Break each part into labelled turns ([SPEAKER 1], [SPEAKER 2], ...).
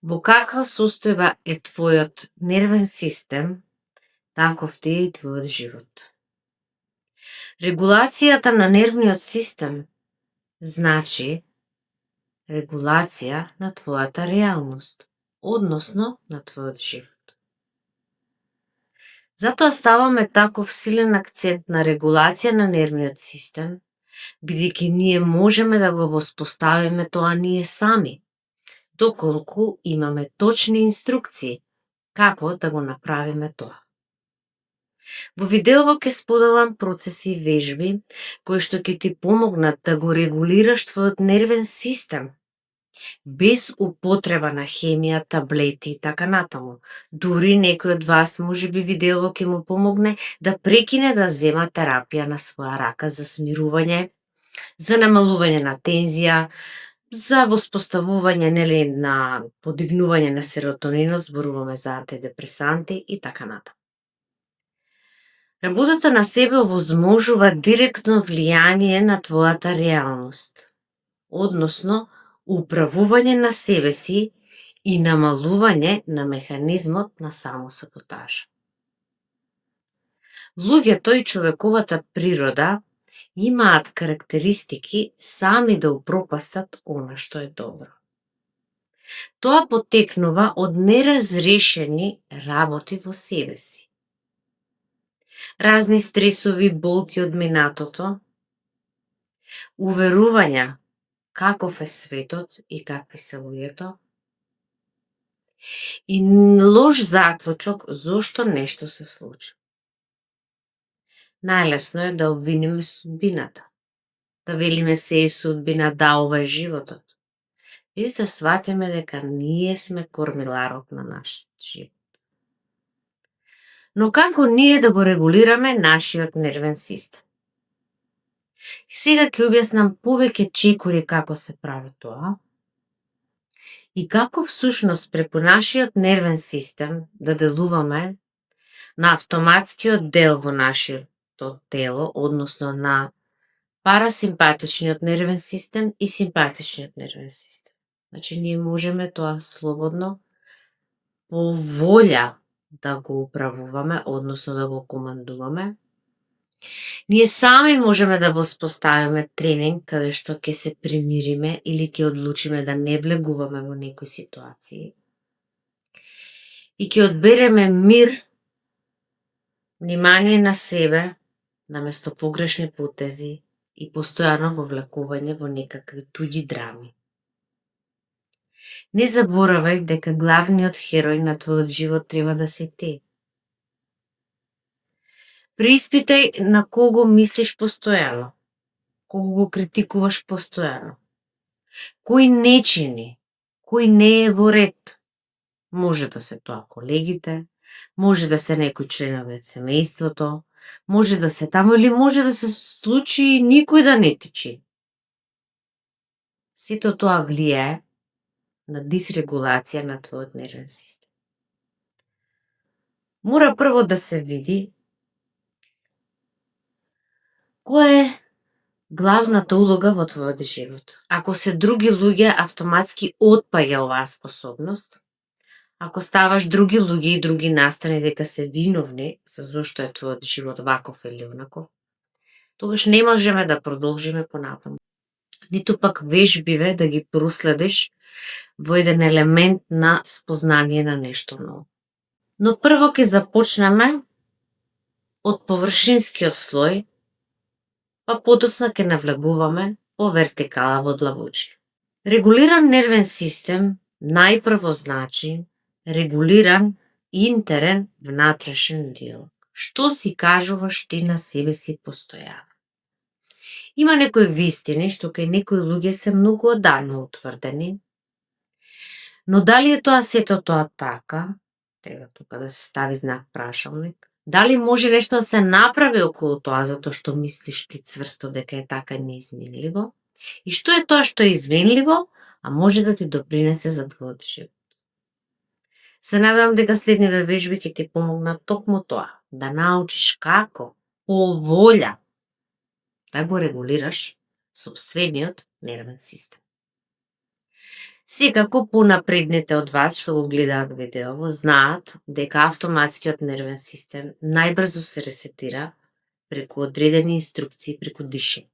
[SPEAKER 1] Во каква состојба е твојот нервен систем, таков ти е и твојот живот. Регулацијата на нервниот систем значи регулација на твојата реалност, односно на твојот живот. Затоа ставаме таков силен акцент на регулација на нервниот систем, бидејќи ние можеме да го воспоставиме тоа ние сами, доколку имаме точни инструкции како да го направиме тоа. Во видеово ќе споделам процеси и вежби кои што ќе ти помогнат да го регулираш твојот нервен систем без употреба на хемија, таблети и така натаму. Дури некој од вас можеби видеово ќе му помогне да прекине да зема терапија на своја рака за смирување, за намалување на тензија, за воспоставување на подигнување на серотонинот, зборуваме за антидепресанти и така натаму. Работата на себе овозможува директно влијание на твојата реалност, односно управување на себе си и намалување на механизмот на самосаботажа. Луѓето и човековата природа имаат карактеристики сами да упропастат она што е добро. Тоа потекнува од неразрешени работи во себе си. Разни стресови, болки од минатото, уверувања каков е светот и какви се луѓето, и лош заклучок зошто нешто се случи. Најлесно е да обвиниме судбината, да велиме се е судбина, да ова е животот, без да сватиме дека ние сме кормиларот на нашиот живот. Но како ние да го регулираме нашиот нервен систем? Сега ќе објаснам повеќе чекори како се прави тоа и како всушност преку нашиот нервен систем да делуваме на автоматскиот дел во нашиот тело, односно на парасимпатичниот нервен систем и симпатичниот нервен систем. Значи, ние можеме тоа слободно, по волја да го управуваме, односно да го командуваме. Ние сами можеме да воспоставиме тренинг каде што ќе се примириме или ќе одлучиме да не влегуваме во некои ситуации. И ќе одбереме мир, внимание на себе, наместо погрешни потези и постојано вовлекување во некакви туѓи драми. Не заборавај дека главниот херој на твојот живот треба да си ти. Преиспитај на кого мислиш постојано, кого го критикуваш постојано, кој не чини, кој не е во ред. Може да се тоа колегите, може да се некои членови од семејството, може да се таму или може да се случи никој да не ти чини. Сето тоа влијае на дисрегулација на твојот нервен систем. Мора прво да се види која е главната улога во твојот живот. Ако се други луѓе, автоматски отпаѓа оваа способност. Ако ставаш други луѓе и други настани дека се виновни за зошто е твојот живот ваков или онаков, тогаш не можеме да продолжиме понатаму. Ниту пак вежбиве да ги проследиш во еден елемент на спознание на нешто ново. Но прво ќе започнеме од површинскиот слој, па подоцна ќе навлегуваме по вертикала во длабочина. Регулиран нервен систем најпрво значи регулиран интерен внатрешен диалог. Што си кажуваш ти на себе си постојано? Има некои вистини што кај некои луѓе се многу одамна утврдени, но дали е тоа сето тоа така, треба тука да се стави знак прашалник, дали може нешто да се направи околу тоа затоа што мислиш ти цврсто дека е така неизменливо, и што е тоа што е изменливо, а може да ти допринесе за твојот живот. Се надевам дека следниве вежби ќе ти помогнат токму тоа, да научиш како по волја да го регулираш сопствениот нервен систем. Секако понапредните од вас што го гледаат видеово знаат дека автоматскиот нервен систем најбрзо се ресетира преку одредени инструкции, преку дишење.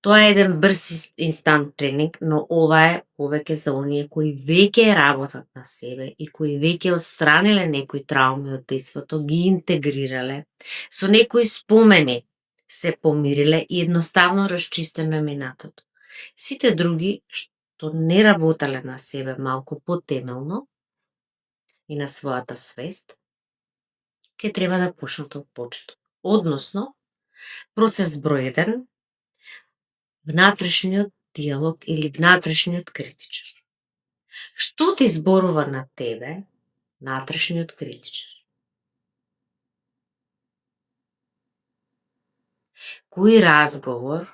[SPEAKER 1] Тоа е еден брз инстант тренинг, но ова е повеќе за оние кои веќе работат на себе и кои веќе отстраниле некои трауми од детството, ги интегрирале, со некои спомени се помириле и едноставно расчистено е минатото. Сите други што не работеле на себе малку потемелно и на својата свест, ќе треба да почнат од почеток. Односно, процес број 1, внатрешниот диалог или внатрешниот критичар. Што ти зборува на тебе внатрешниот критичар? Кој разговор,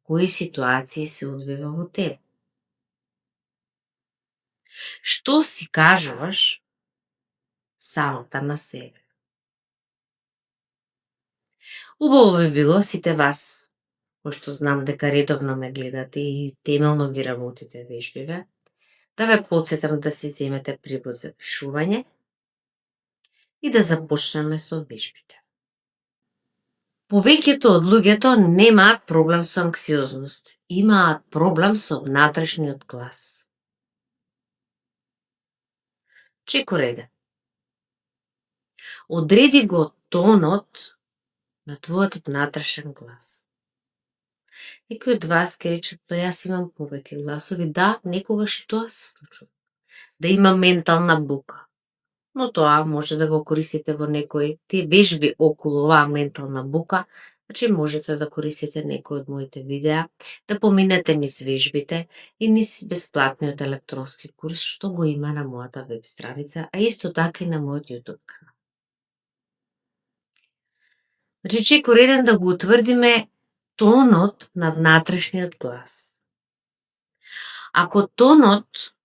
[SPEAKER 1] кои ситуации се одвива во тебе? Што си кажуваш самата на себе? Убаво би било сите вас, кои што знам дека редовно ме гледате и темелно ги работите вежбиве, да ве потсетам да си земете прибор за пишување и да започнеме со вежбите. Повеќето од луѓето немаат проблем со анксиозност, имаат проблем со внатрешниот глас. Чекор 1. Одреди го тонот на твојот внатрешен глас. Некои од вас ке речат, па јас имам повеќе гласови. Да, некогаш и тоа се случува. Да има ментална бука. Но тоа може да го користите во некои тие вежби околу оваа ментална бука. Значи можете да користите некои од моите видеа, да поминете низ вежбите и низ бесплатниот електронски курс што го има на мојата веб страница, а исто така и на мојот YouTube канал. Значи чекор 1 да го утврдиме тонот на внатрешниот глас. Ако тонот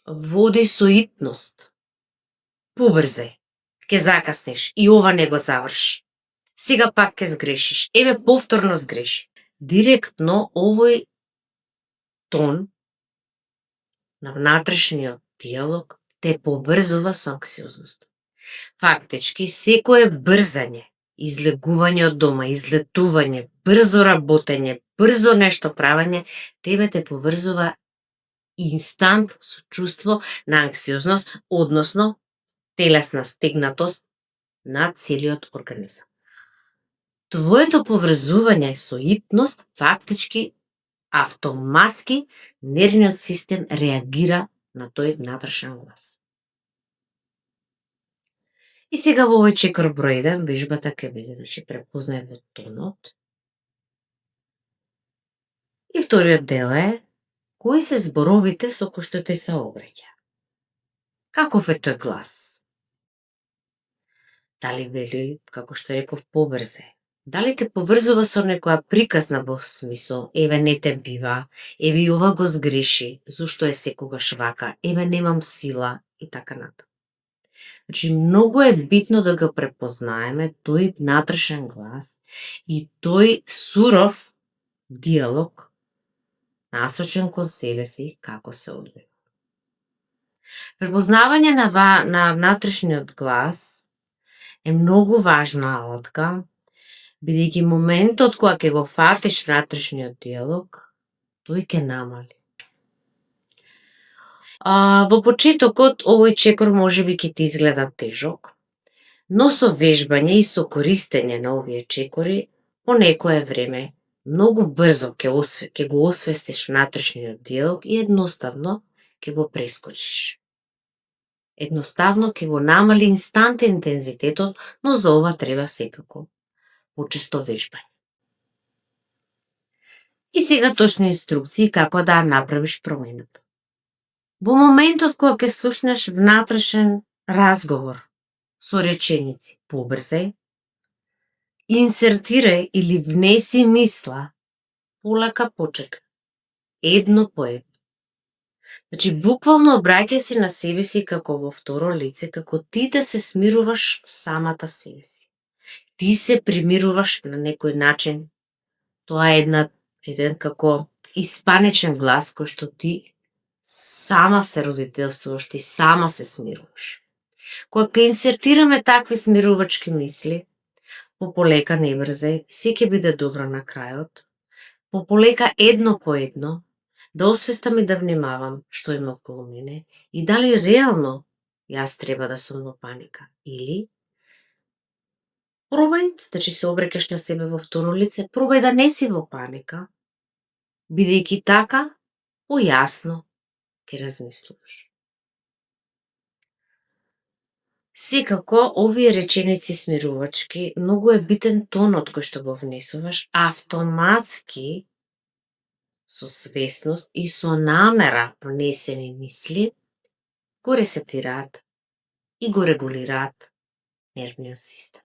[SPEAKER 1] води со итност, побрзај, ќе закаснеш и ова не го заврши. Сега пак ќе сгрешиш, еве повторно сгреши. Директно овој тон на внатрешниот диалог те поврзува со анксиозност. Фактички, секое брзање, излегување од дома, излетување, брзо работење, брзо нешто правење, тебе те поврзува инстант со чувство на анксиозност, односно телесна стегнатост на целиот организам. Твоето поврзување со итност, фактички, автоматски, нервниот систем реагира на тој внатрешен глас. И сега во овој чекор број 1, вежбата ќе биде, значи, препознај во тонот. И вториот дел е, кои се зборовите со кои што ти се обраќа? Каков е тој глас? Дали вели, како што реков, побрзе? Дали те поврзува со некоја приказна во смисол, еве не те бива, еве и ова го сгреши, зошто е секогаш вака, еве немам сила и така натаму. Значи, многу е битно да го препознаеме тој внатрешен глас и тој суров диалог насочен кон себе си, како се одвива. Препознавање на внатрешниот глас е многу важна алатка, бидејќи моментот кога ќе го фатиш внатрешниот диалог, тој ќе намали. Во почетокот овој чекор можеби ќе ти изгледа тежок, но со вежбање и со користење на овие чекори, по некое време, многу брзо ќе го освестиш внатрешниот диалог и едноставно ќе го прескочиш. Едноставно ќе го намали инстант интензитетот, но за ова треба секако почесто вежбање. И сега точни инструкции како да направиш промената. Во моментот кога ќе слушнеш внатрешен разговор со реченици, побрзај, инсертирај или внеси мисла, полека почекај, едно по едно. Значи, буквално обраќај се на себе си како во второ лице, како ти да се смируваш самата себе си. Ти се примируваш на некој начин. Тоа е еден како испанечен глас кој што ти сама се родителствуваш, ти сама се смируваш. Кога инсертираме такви смирувачки мисли, пополека не брзај, се ќе биде добро на крајот, пополека едно по едно, да освестам и да внимавам што има околу мене и дали реално јас треба да сум во паника или пробај, значи се обрекаш на себе во второ лице, пробај да не си во паника, бидејќи така појасно ќе размислуваш. Секако, овие реченици смирувачки, многу е битен тонот кој што го внесуваш, автоматски, со свесност и со намера внесени мисли, го ресетираат и го регулираат нервниот систем.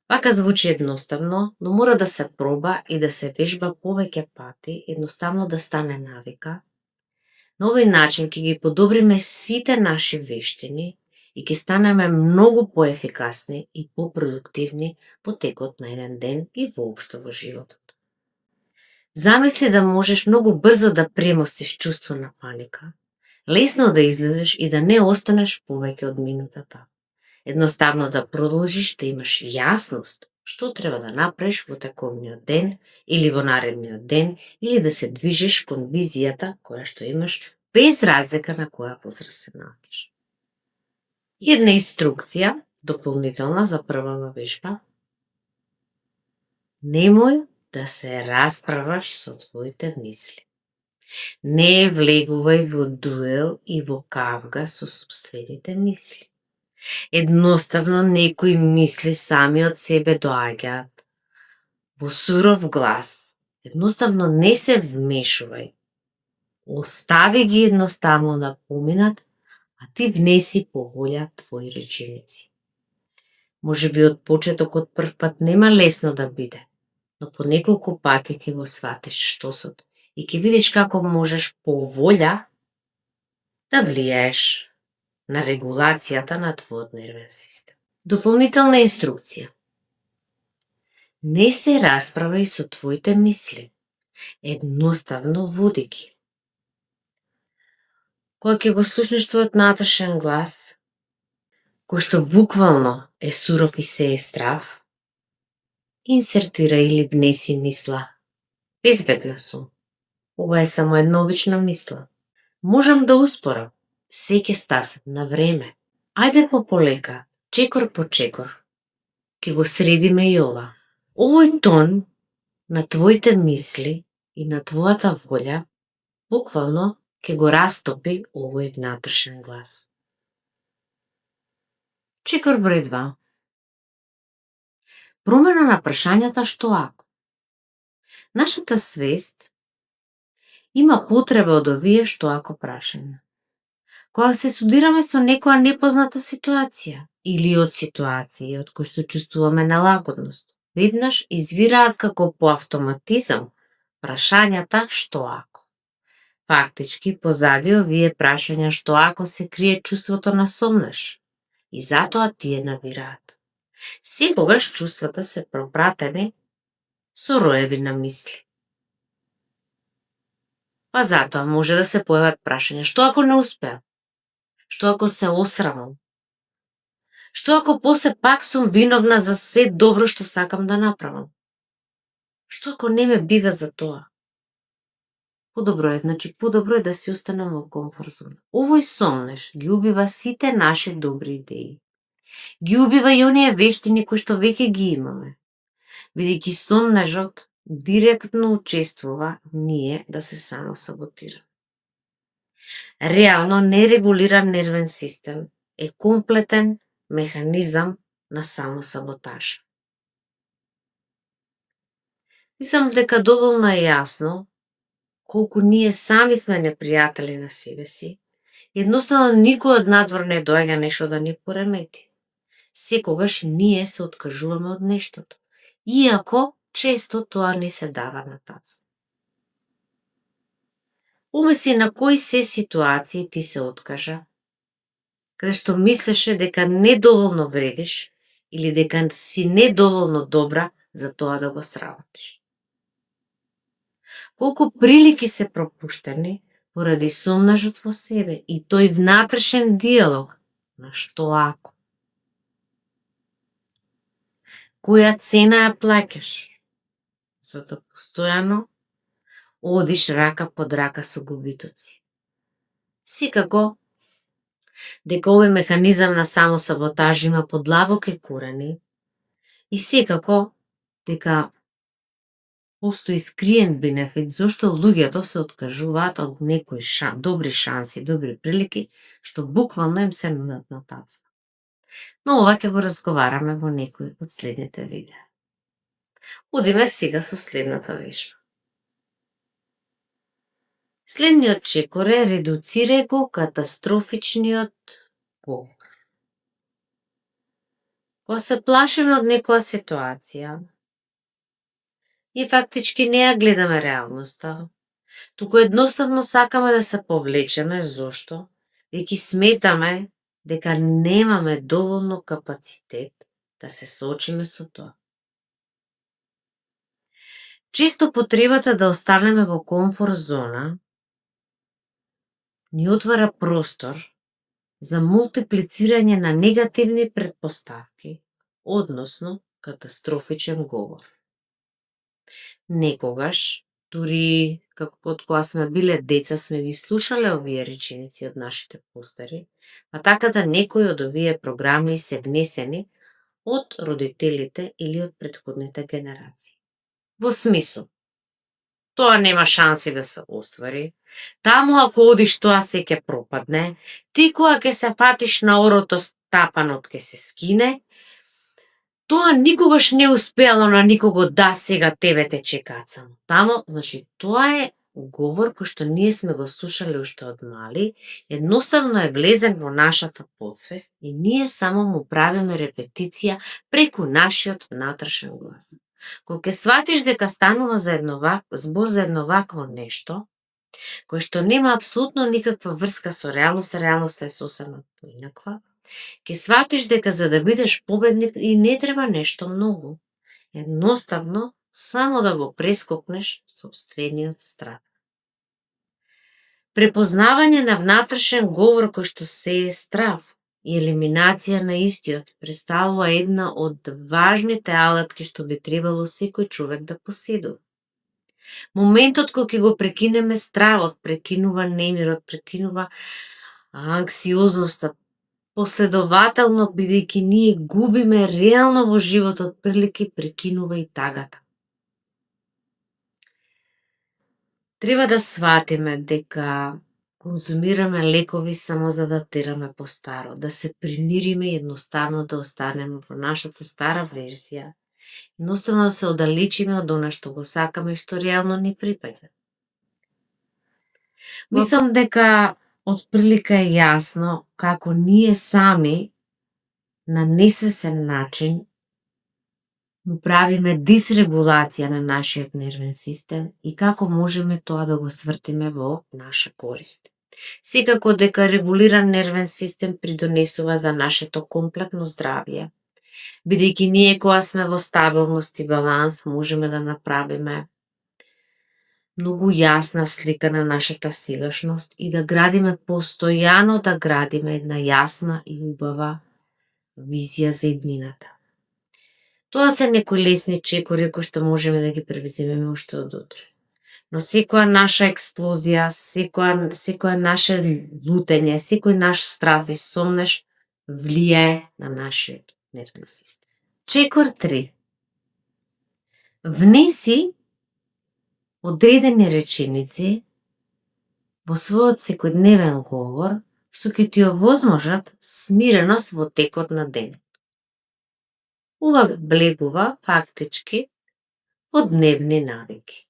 [SPEAKER 1] Вака звучи едноставно, но мора да се проба и да се вежба повеќе пати, едноставно да стане навика. На овој начин ќе ги подобриме сите наши вештини и ќе станеме многу поефикасни и попродуктивни во текот на еден ден и воопшто во животот. Замисли да можеш многу брзо да премостиш чувство на паника, лесно да излезеш и да не останеш повеќе од минутата. Едноставно да продолжиш да имаш јасност што треба да направиш во тековниот ден или во наредниот ден или да се движиш кон визијата која што имаш без разлика на која возраст се наоѓаш. Една инструкција дополнителна за првава вежба. Немој да се расправаш со твоите мисли. Не влегувај во дуел и во кавга со сопствените мисли. Едноставно некои мисли сами од себе доаѓаат во суров глас. Едноставно не се вмешувај. Остави ги едноставно да поминат, а ти внеси по волја твои реченици. Можеби од почетокот прв пат нема лесно да биде, но по неколку пати ќе го сватиш штосот и ќе видиш како можеш по волја да влијаеш на регулацијата на твојот нервен систем. Дополнителна инструкција. Не се расправај со твоите мисли. Едноставно води ги. Кога ќе го слушнеш твојот натрешен глас, кој што буквално е суров и се е здрав, инсертира или внеси мисла. Безбедна сум. Ова е само една обична мисла. Можам да успорам. Се ќе стасам на време. Ајде пополека, чекор по чекор. Ке го средиме и ова. Овој тон на твоите мисли и на твојата волја буквално ке го растопи овој внатрешен глас. Чекор број 2. Промена на прашањата што ако. Нашата свест има потреба од овие што ако прашања. Кога се судираме со некоја непозната ситуација или од ситуации од кои што чувствуваме нелагодност, веднаш извираат како по автоматизам прашањата што ако. Фактички, позади овие прашања што ако се крие чувството на сомнеш и затоа тие навираат. Секогаш чувствата се пропратени со роеви на мисли. Па затоа може да се појават прашања што ако не успеам? Што ако се осрамам? Што ако после пак сум виновна за се добро што сакам да направам? Што ако не ме бива за тоа? Подобро е да си останам во комфорт зона. Овој сомнеш ги убива сите наши добри идеи. Ги убива и оние вештини кои што веќе ги имаме. Бидејќи сомнежот директно учествува ние да се само саботираме. Реално нерегулиран нервен систем е комплетен механизам на самосаботажа. Мислам дека доволно е јасно колку ние сами сме непријатели на себе си, едноставно никој од надвор не доаѓа нешто да ни поремети. Секогаш ние се откажуваме од нештото, иако често тоа не се дава на тац. Помисли на кои се ситуации ти се откажа, каде што мислеше дека недоволно вредиш или дека си недоволно добра за тоа да го сработиш. Колку прилики се пропуштени, поради сомнажот во себе и тој внатрешен диалог на што ако. Која цена ја плаќаш за да постојано одиш рака под рака со губитоци. Секако, дека овој механизам на самосаботаж има подлабоки корени и секако дека постои скриен бенефит зошто луѓето се откажуваат од некои добри шанси, добри прилики, што буквално им се нудат на тацна. Но ова ќе го разговараме во некој од следните видеа. Одиме сега со следната вежба. Следниот чекор е редуцирај го катастрофичниот говор. Кога се плашиме од некоја ситуација и фактички не ја гледаме реалноста, туку едноставно сакаме да се повлечеме, зошто? Веќе сметаме дека немаме доволно капацитет да се соочиме со тоа. Често потребата да останеме во комфорт зона ни отвара простор за мултиплицирање на негативни претпоставки, односно катастрофичен говор. Некогаш, дури како кога сме биле деца, сме ги слушале овие реченици од нашите постари, па така да некои од овие програми се внесени од родителите или од претходните генерации. Во смисол, тоа нема шанси да се оствари, таму ако одиш тоа се ќе пропадне, ти кога ќе се фатиш на орото стапанот ќе се скине, тоа никогаш не успеало на никого, да, сега тебе те чекаат само тамо. Значи, тоа е говор кој што ние сме го слушале уште од мали, едноставно е влезен во нашата подсвест и ние само му правиме репетиција преку нашиот внатрешен глас. Кога ќе сватиш дека станува збор за едно вакво нешто, кој што нема апсолутно никаква врска со реалноста е сосема поинаква, ќе сватиш дека за да бидеш победник и не треба нешто многу. Едноставно, само да го прескокнеш сопствениот страх. Препознавање на внатрешен говор кој што се е страв и елиминација на истиот представува една од важните алатки што би требало секој човек да поседува. Моментот кога ќе го прекинеме стравот, прекинува немирот, прекинува анксиозноста, последователно, бидејќи ние губиме реално во животот прилики, прекинува и тагата. Треба да сватиме дека конзумираме лекови само за да тераме по старо, да се примириме и едноставно да останеме во нашата стара верзија, едноставно да се оддалечиме од она што го сакаме и што реално ни припаѓа. Мислам дека од прилика е јасно како ние сами на несвесен начин му правиме дисрегулација на нашиот нервен систем и како можеме тоа да го свртиме во наша корист. Секако дека регулиран нервен систем придонесува за нашето комплетно здравје, бидејќи ние кога сме во стабилност и баланс можеме да направиме многу јасна слика на нашата сегашност и да градиме постојано една јасна и убава визија за иднината. Тоа се некои лесни чекори кои што можеме да ги превземеме уште од утре. Но секоја наша експлозија, секоја наше лутење, секој наш страв и сомнеш влијае на нашиот нервен систем. Чекор 3. Внеси одредени реченици во својот секојдневен говор што ќе ти овозможат смиреност во текот на денот. Ова влегува фактички во дневни навики,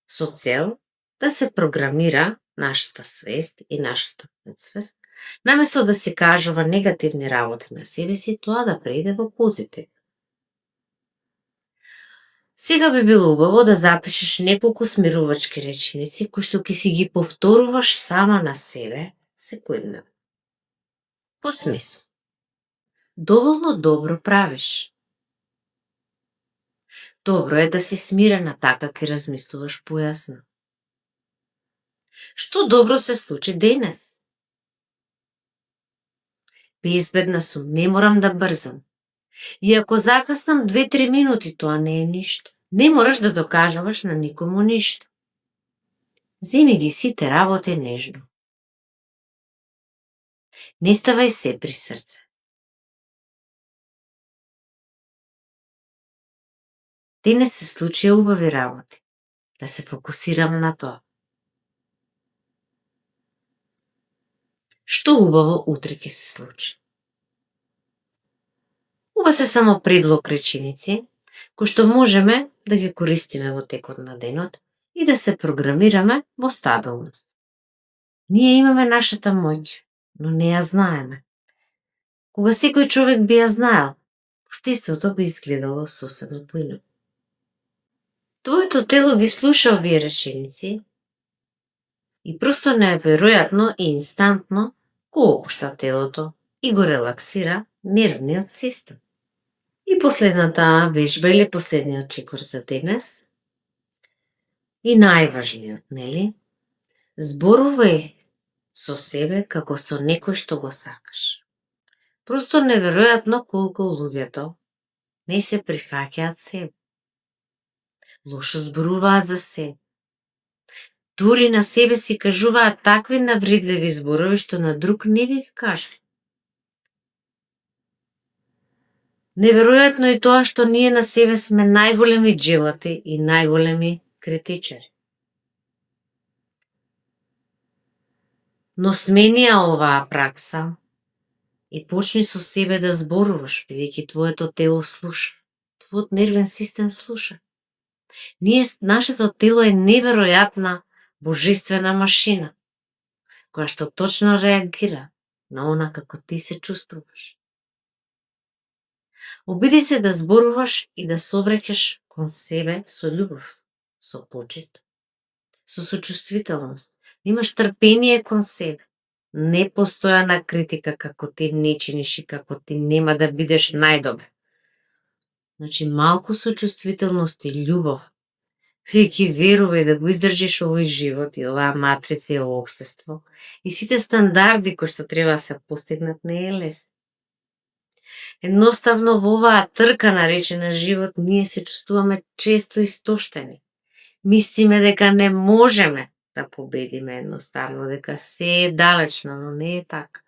[SPEAKER 1] со цел да се програмира нашата свест и нашата подсвест, наместо да се кажува негативни работи на себе си, тоа да преиде во позитив. Сега би било убаво да запишеш неколку смирувачки реченици кои што ќе си ги повторуваш сама на себе секојдневно. По смисла, доволно добро правиш. Добро е да си смирена, така ќе размислуваш појасно. Што добро се случи денес? Безбедна сум, не морам да брзам. И ако закаснам 2-3 минути, тоа не е ништо. Не мораш да докажуваш на никому ништо. Земи ги сите работи нежно. Не ставај се при срце. Денес се случија убави работи. Да се фокусирам на тоа. Што убаво утре ќе се случи? Ова се само предлог реченици, кои што можеме да ги користиме во текот на денот и да се програмираме во стабилност. Ние имаме нашата моќ, но не ја знаеме. Кога секој човек би ја знаел, општеството би изгледало сосема поинаку. Твоето тело ги слуша овие реченици и просто неверојатно и инстантно го опушта телото и го релаксира нервниот систем. И последната вежба или последниот чекор за денес и најважниот, нели? Зборувај со себе како со некој што го сакаш. Просто неверојатно колку луѓето не се прифаќаат себе. Лошо зборуваат за себе. Дури на себе си кажуваат такви навредливи зборови што на друг не би кажали. Неверојатно е тоа што ние на себе сме најголеми джилати и најголеми критичари. Но смени ја оваа пракса и почни со себе да зборуваш, бидејќи твоето тело слуша. Твојот нервен систем слуша. Нашето тело е неверојатна, божествена машина, која што точно реагира на она како ти се чувствуваш. Обиди се да зборуваш и да се обраќаш кон себе со љубов, со почит, со сочувствителност. Имаш трпение кон себе. Не постојана критика како ти не чиниш и како ти нема да бидеш најдобар. Значи, малку сочувствителност и љубов, бидејќи верувај да го издржиш овој живот и оваа матрица и ово општество и сите стандарди кои што треба да се постигнат не е лесно. Едноставно во оваа трка наречена живот ние се чувствуваме често истоштени. Мислиме дека не можеме да победиме едноставно, дека се е далечно, но не е така.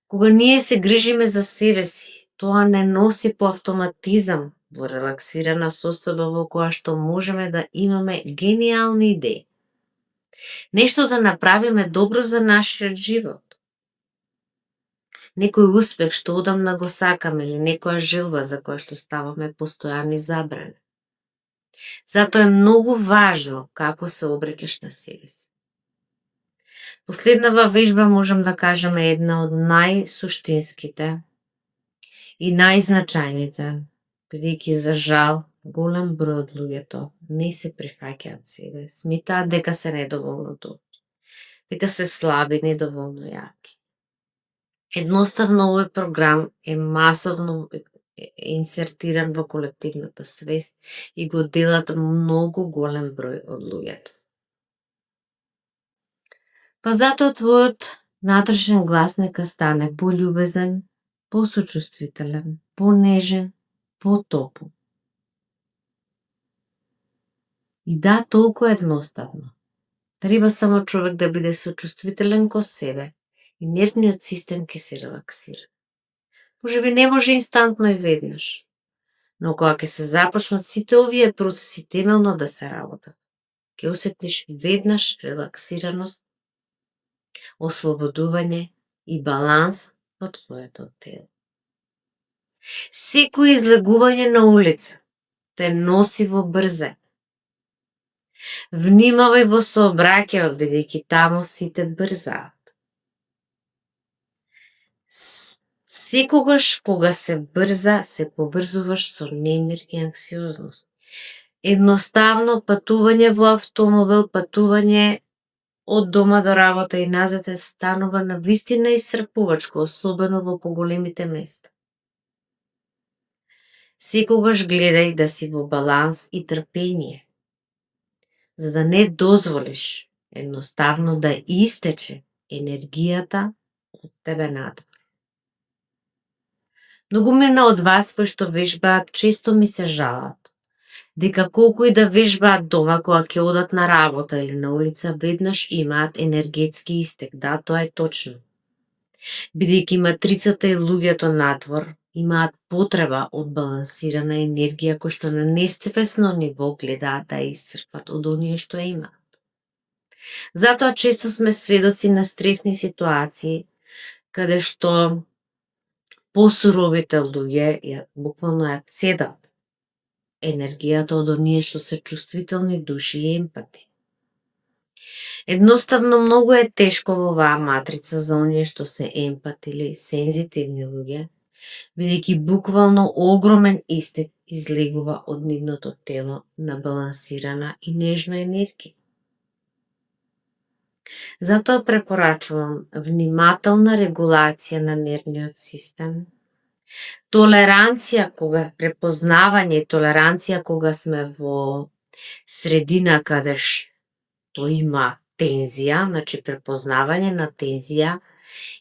[SPEAKER 1] Кога ние се грижиме за себе си, тоа не носи по автоматизам во релаксирана состојба во која што можеме да имаме гениални идеи. Нешто да направиме добро за нашиот живот. Некој успех што одамна го сакаме или некоја желба за која што ставаме постојани забрани. Затоа е многу важно како се обраќаш на себе си. Последнава вежба можам да кажеме една од најсуштинските и најзначајните, бидејќи за жал голем број од луѓето не се прифаќаат себе, сметаат дека се недоволно добри, дека се слаби, недоволно јаки. Едноставно овој програм е масовно инсертиран во колективната свест и го делат многу голем број од луѓето. Па затоа твојот внатрешен глас нека стане пољубезен, посочувствителен, понежен, потопол. И да, толку едноставно. Треба само човек да биде сочувствителен кон себе и нервниот систем ќе се релаксира. Можеби не може инстантно и веднаш, но кога ќе се започнат сите овие процеси темелно да се работат, ќе осетиш веднаш релаксираност, ослободување и баланс во твоето тело. Секој излегување на улица те носи во брзе. Внимавај во сообраќајот, бидејќи таму сите брзаат. Секогаш кога се брза, се поврзуваш со немир и анксиозност. Едноставно патување во автомобил, патување од дома до работа и назад станува навистина исцрпувачко, особено во поголемите места. Секогаш гледај да си во баланс и трпение, за да не дозволиш едноставно да истече енергијата од тебе надвор. Многумина од вас кои што вежбаат често ми се жалат дека колку и да вежбаат дома кога ќе одат на работа или на улица, веднаш имаат енергетски истек. Да, тоа е точно. Бидејќи матрицата и луѓето надвор имаат потреба од балансирана енергија која што на несвесно ниво гледаат да ја исцрпат од оние што ја имаат. Затоа често сме сведоци на стресни ситуации каде што посуровите луѓе буквално ја цедат енергијата од оние што се чувствителни души и емпати. Едноставно многу е тешко во оваа матрица за оние што се емпати или сензитивни луѓе, бидејќи буквално огромен истек излегува од нивното тело на балансирана и нежна енергија. Затоа препорачувам внимателна регулација на нервниот систем, толеранција кога препознавање и толеранција кога сме во средина каде што има тензија, значи препознавање на тензија,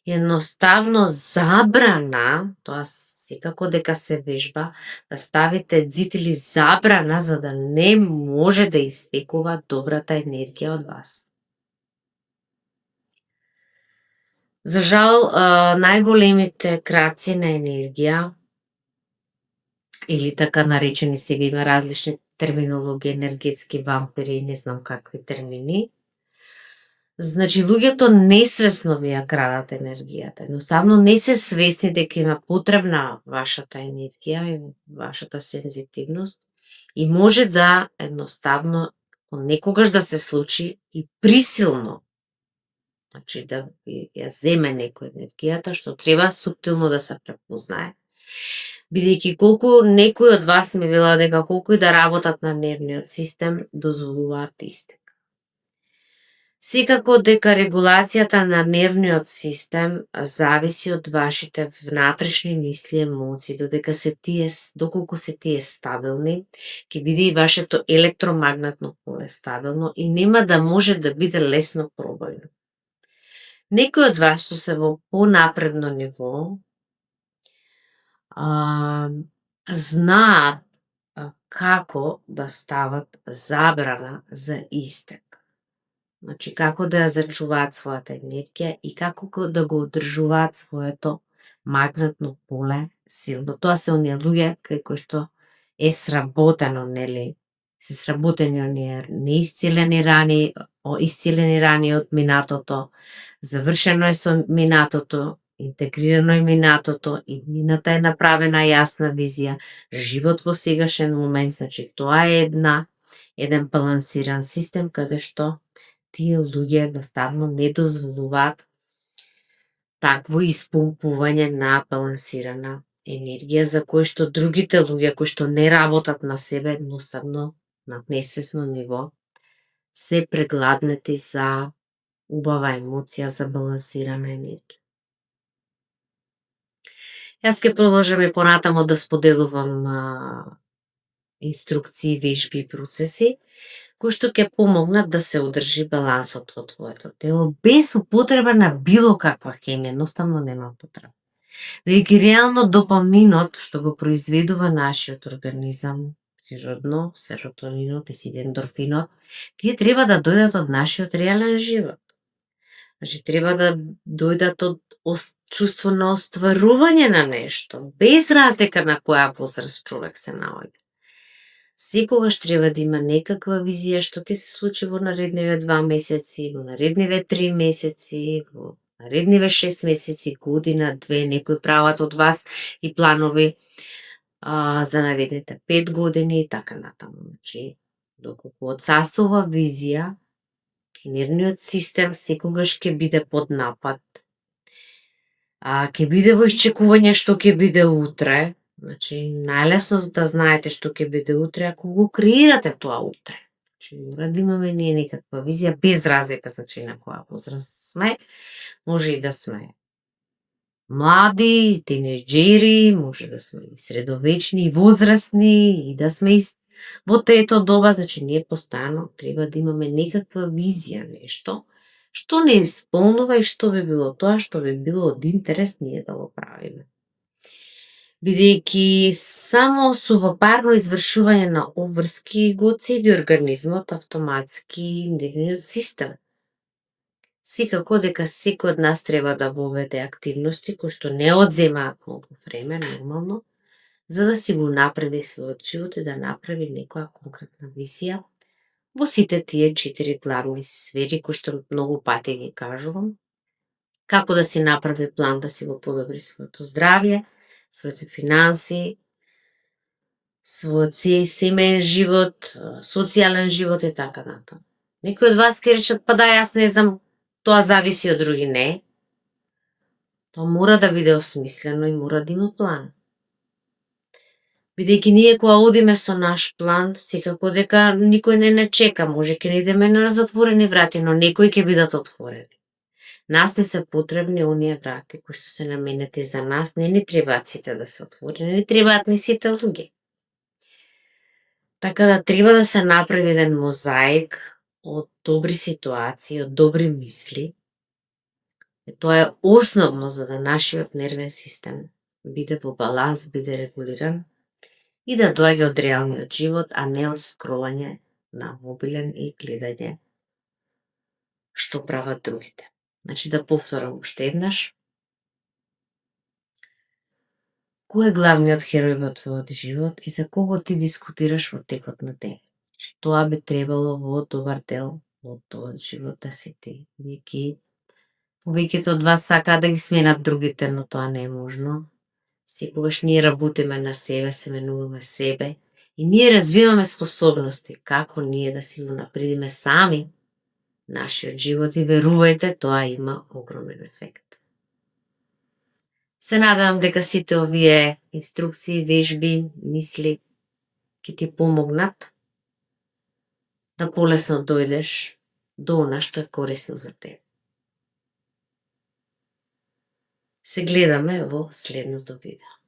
[SPEAKER 1] едноставно забрана, тоа секако дека се вежба, да ставите ѕид или забрана за да не може да истекува добрата енергија од вас. За жал, најголемите крадци на енергија, или така наречени, сега има различни терминологии, енергетски вампири и не знам какви термини, значи луѓето несвесно ви ја крадат енергијата. Едноставно не се свесни дека има потребна вашата енергија и вашата сензитивност и може да едноставно некогаш да се случи и присилно, значи да ја земе некој енергијата, што треба суптилно да се препознае. Бидејќи колку некои од вас ми велат дека колку и да работат на нервниот систем, дозволуваат истек. Секако дека регулацијата на нервниот систем зависи од вашите внатрешни мисли и емоции, доколку се тие стабилни, ќе биде и вашето електромагнетно поле стабилно и нема да може да биде лесно пробојно. Некои од вас што се во понапредно ниво знаат како да стават забрана за истек. Значи, како да ја зачуваат својата енергија и како да го одржуваат своето магнетно поле силно. Тоа се оние луѓе кај кои што е сработено, нели, се сработени оние неисцелени рани, исцелени рани од минатото, завршено е со минатото, интегрирано е минатото, иднината е направена јасна визија, живот во сегашен момент, значи тоа е еден балансиран систем каде што тие луѓе едноставно не дозволуваат такво испумпување на балансирана енергија за кој што другите луѓе кои што не работат на себе едноставно на несвесно ниво се прегладнети за убава емоција, за балансирана енергија. Јас ќе продолжам и понатамо да споделувам инструкции, вежби и процеси кои што ќе помогнат да се одржи балансот во твоето тело без употреба на било каква хемија, едноставно нема потреба. Веќе реално допаминот што го произведува нашиот организам природно, серотонинот и ендорфинот, тие треба да дојдат од нашиот реален живот. Значи, треба да дојдат од чувство на остварување на нешто, без разлика на која возраст човек се наоѓа. Секогаш треба да има некаква визија што ќе се случи во наредниве 2 месеци, во наредниве 3 месеци, во наредниве 6 месеци, година, 2, некои прават од вас и планови за наредните 5 години и така натаму. Значи, доколку отсасува визија, нервниот систем секогаш ќе биде под напад, ќе биде во исчекување што ќе биде утре. Значи, најлесно за да знаете што ќе биде утре, ако го креирате тоа утре. Значи, мора да имаме ние некаква визија, без разлика, значи, на која возраст сме. Може и да сме млади, тинејџери, може да сме и средовечни, и возрастни, и да сме Во трето доба, значи ние постојано треба да имаме некаква визија, нешто што не исполнува и што би било тоа што би било од интерес ние да го правиме. Бидејќи само сувопарно извршување на обврски го цеди организмот автоматски нивниот систем. Секако дека секој од нас треба да воведе активности кои што не одземаат многу време, нормално, за да си го напреди својот живот и да направи некоја конкретна визија во сите тие 4 главни сфери кои што многу пати ги кажувам. Како да си направи план да си го подобри своето здравје, своите финанси, својот семеен живот, социјален живот и така натаму. Некои од вас ќе речат, па да, јас не знам, тоа зависи од други. Не. Тоа мора да биде осмислено и мора да има план. Бидејќи ние кога одиме со наш план, секако дека никој не чека, може ќе не идеме на затворени врати, но некои ќе бидат отворени. Нас не се потребни оние врати кои што се наменети за нас, не ни требаат сите да се отворени, не ни требаат ни сите луѓе. Така да треба да се направи еден мозаик од добри ситуации, од добри мисли. И тоа е основно за да нашиот нервен систем биде во баланс, биде регулиран и да доаѓа од реалниот живот, а не од скролање на мобилен и гледање што прават другите. Значи да повторам уште еднаш. Кој е главниот херој во твојот живот и за кого ти дискутираш во текот на ден? Тоа би требало во добар дел од твојот живот да си ти. Повеќето од вас сакаат да ги сменат другите, но тоа не е можно. Секогаш ние работиме на себе, се менуваме себе и ние развиваме способности како ние да си го напредиме сами нашиот живот и верувајте, тоа има огромен ефект. Се надевам дека сите овие инструкции, вежби, мисли ќе ти помогнат да полесно дојдеш до она што е корисно за тебе. Се гледаме во следното видео.